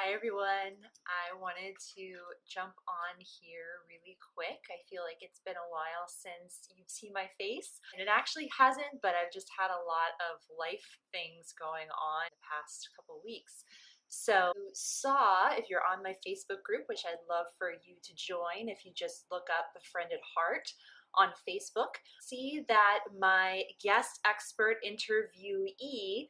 Hi everyone. I wanted to jump on here really quick. I feel like it's been a while since you've seen my face, and it actually hasn't, but I've just had a lot of life things going on the past couple weeks. So you saw, if you're on my Facebook group, which I'd love for you to join if you just look up Befriended Heart on Facebook, see that my guest expert interviewee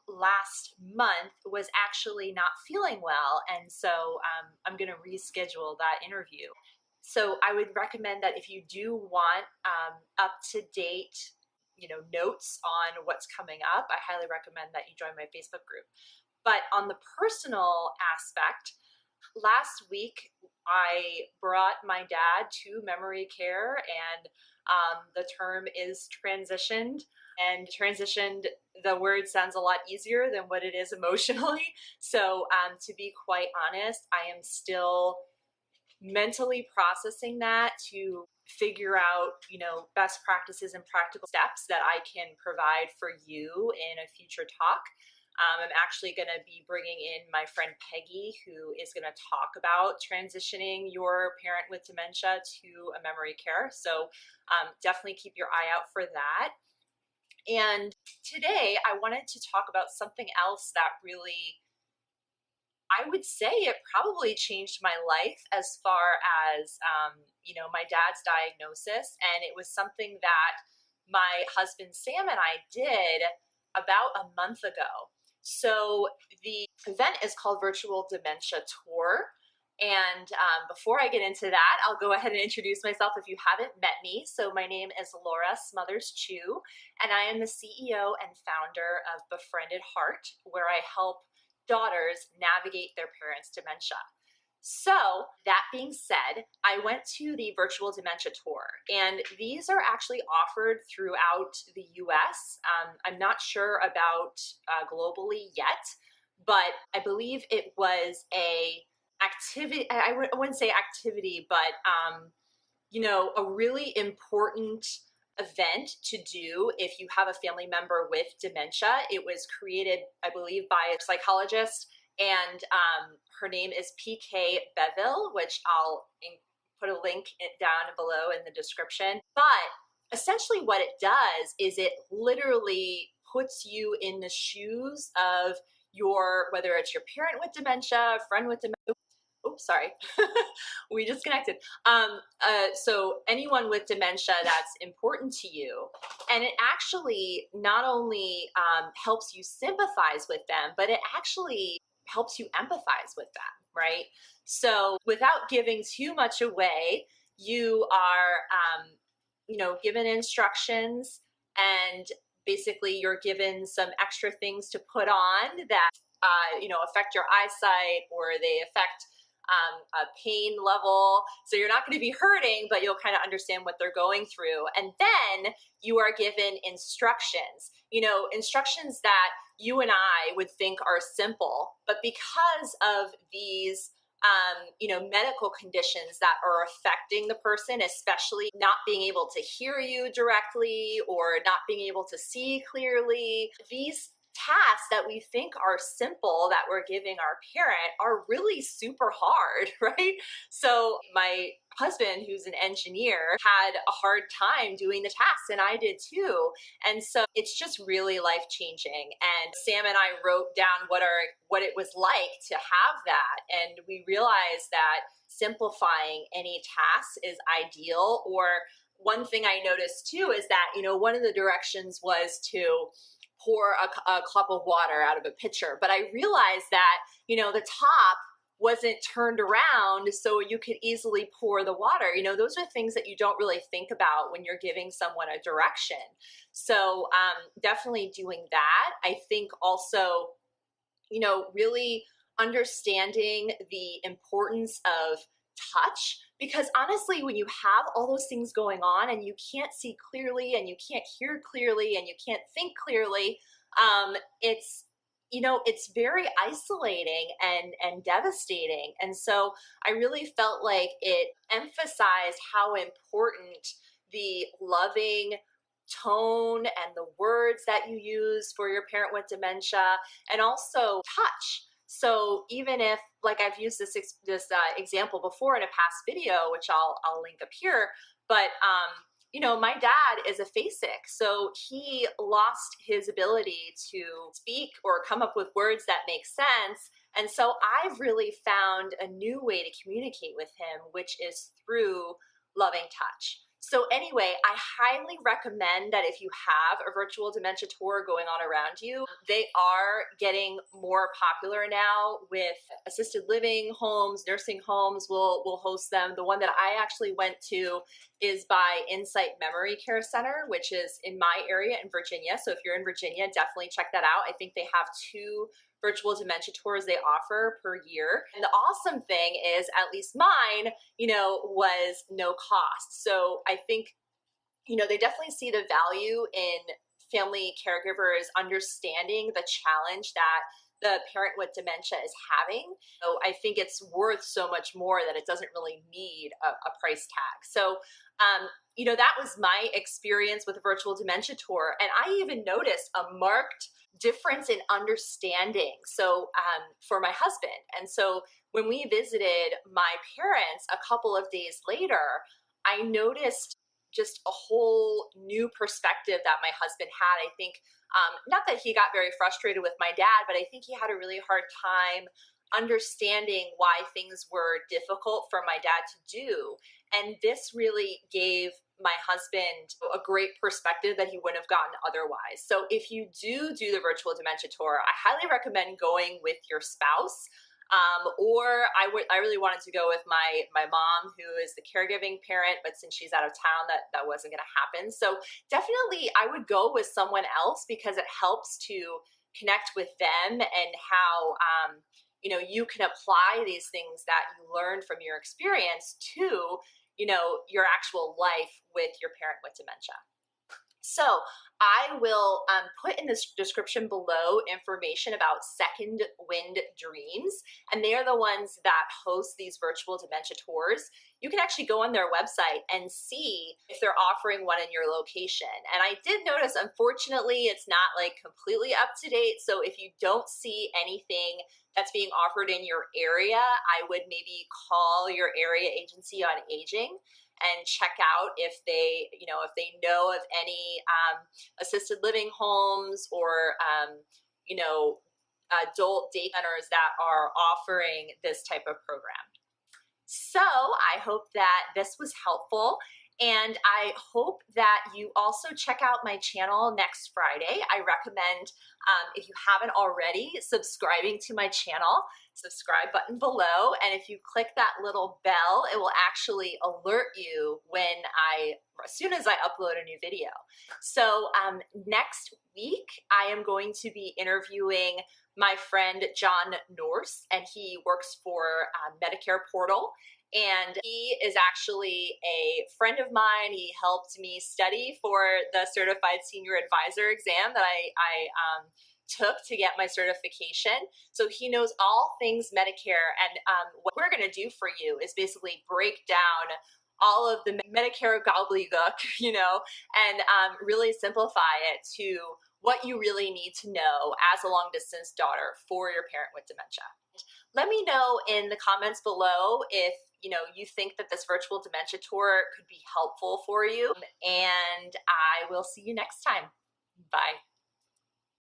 last month was actually not feeling well, and so I'm going to reschedule that interview. So I would recommend that if you do want up-to-date notes on what's coming up, I highly recommend that you join my Facebook group. But on the personal aspect, last week I brought my dad to memory care, and the term is transitioned. And transitioned, the word sounds a lot easier than what it is emotionally. So to be quite honest, I am still mentally processing that to figure out, best practices and practical steps that I can provide for you in a future talk. I'm actually going to be bringing in my friend Peggy, who is going to talk about transitioning your parent with dementia to a memory care. So definitely keep your eye out for that. And today I wanted to talk about something else that really, I would say it probably changed my life as far as, my dad's diagnosis. And it was something that my husband Sam and I did about a month ago. So the event is called Virtual Dementia Tour. And before I get into that, I'll go ahead and introduce myself if you haven't met me. So my name is Laura Smothers-Chu, and I am the CEO and founder of Befriended Heart, where I help daughters navigate their parents' dementia. So that being said, I went to the Virtual Dementia Tour, and these are actually offered throughout the US. I'm not sure about globally yet, but I believe it was a activity. I wouldn't say activity, but a really important event to do if you have a family member with dementia. It was created, I believe, by a psychologist, and her name is PK Beville, which I'll put a link down below in the description. But essentially what it does is it literally puts you in the shoes of whether it's your parent with dementia, a friend with dementia. Oops, sorry. We disconnected. So anyone with dementia that's important to you. And it actually not only helps you sympathize with them, but it actually helps you empathize with them, right? So without giving too much away, you are, given instructions, and basically you're given some extra things to put on that, affect your eyesight, or they affect a pain level. So you're not going to be hurting, but you'll kind of understand what they're going through. And then you are given instructions, instructions that you and I would think are simple, but because of these medical conditions that are affecting the person, especially not being able to hear you directly or not being able to see clearly, these tasks that we think are simple that we're giving our parent are really super hard, right? So my husband, who's an engineer, had a hard time doing the tasks, and I did too. And so it's just really life-changing. And Sam and I wrote down what it was like to have that, and we realized that simplifying any tasks is ideal. Or one thing I noticed too is that, one of the directions was to pour a cup of water out of a pitcher. But I realized that, the top wasn't turned around so you could easily pour the water. Those are things that you don't really think about when you're giving someone a direction. So definitely doing that. I think also, really understanding the importance of touch, because honestly, when you have all those things going on and you can't see clearly and you can't hear clearly and you can't think clearly, it's very isolating and devastating. And so I really felt like it emphasized how important the loving tone and the words that you use for your parent with dementia, and also touch. So even if, like I've used this example before in a past video, which I'll link up here, but my dad is aphasic, so he lost his ability to speak or come up with words that make sense. And so I've really found a new way to communicate with him, which is through loving touch. So anyway, I highly recommend that if you have a virtual dementia tour going on around you, they are getting more popular now with assisted living homes, nursing homes will host them. The one that I actually went to is by Insight Memory Care Center, which is in my area in Virginia. So if you're in Virginia, definitely check that out. I think they have 2 virtual dementia tours they offer per year. And the awesome thing is, at least mine, was no cost. So I think, they definitely see the value in family caregivers understanding the challenge that the parent with dementia is having. So I think it's worth so much more that it doesn't really need a price tag. So, that was my experience with a virtual dementia tour. And I even noticed a marked difference in understanding. So, for my husband. And so when we visited my parents a couple of days later, I noticed just a whole new perspective that my husband had. I think, not that he got very frustrated with my dad, but I think he had a really hard time understanding why things were difficult for my dad to do. And this really gave my husband a great perspective that he wouldn't have gotten otherwise. So if you do the virtual dementia tour, I highly recommend going with your spouse. Or I really wanted to go with my mom, who is the caregiving parent, but since she's out of town, that wasn't going to happen. So definitely I would go with someone else, because it helps to connect with them, and how you can apply these things that you learned from your experience to your actual life with your parent with dementia. So I will put in the description below information about Second Wind Dreams, and they are the ones that host these virtual dementia tours. You can actually go on their website and see if they're offering one in your location. And I did notice, unfortunately, it's not like completely up to date. So if you don't see anything that's being offered in your area, I would maybe call your area agency on aging and check out if they know of any assisted living homes or adult day centers that are offering this type of program. So I hope that this was helpful, and I hope that you also check out my channel next Friday. I recommend, if you haven't already, subscribing to my channel. Subscribe button below, and if you click that little bell, it will actually alert you as soon as I upload a new video. So next week, I am going to be interviewing my friend John Norse, and he works for Medicare Portal. And he is actually a friend of mine. He helped me study for the Certified Senior Advisor exam that I took to get my certification. So he knows all things Medicare. And what we're going to do for you is basically break down all of the Medicare gobbledygook, and really simplify it to what you really need to know as a long-distance daughter for your parent with dementia. Let me know in the comments below if you think that this virtual dementia tour could be helpful for you, and I will see you next time. Bye.